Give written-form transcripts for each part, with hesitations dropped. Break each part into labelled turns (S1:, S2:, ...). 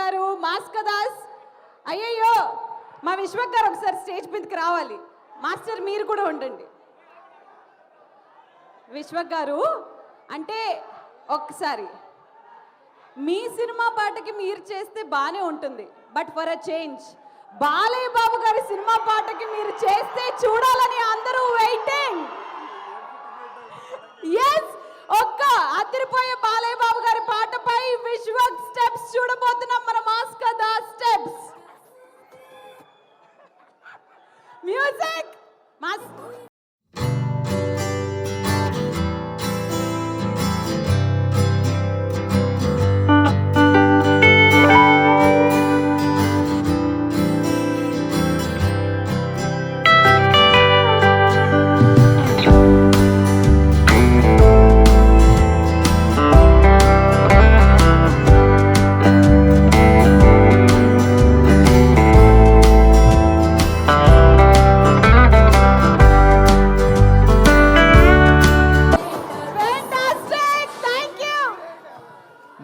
S1: గారు, మాస్కదాస్. అయ్యయ్యో, మా విశ్వక్ గారు ఒకసారి స్టేజ్ మీదకి రావాలి. మాస్టర్ మీరు కూడా ఉండండి. విశ్వక్ గారు అంటే ఒక్కసారి మీ సినిమా పాటకి మీరు చేస్తే బాగానే ఉంటుంది, but for a change Balayya Babu గారి సినిమా పాటకి మీరు చేస్తే చూడాలని అందరూ వెయిటింగ్. ఎస్, ఒక్క అదిరిపోయే బాలయ్య బాబు గారి పాటపై విశ్వక్ స్టెప్స్ చూడబోతున్నాం. మన మాస్కదా steps music mass.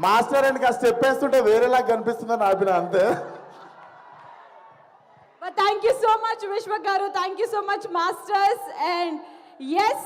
S2: Master and step వేస్తుంటే వేరేలా కనిపిస్తుందని ఆపిన అంతే.
S1: But thank you so much, Vishwak garu. Thank you so much, masters. And yes,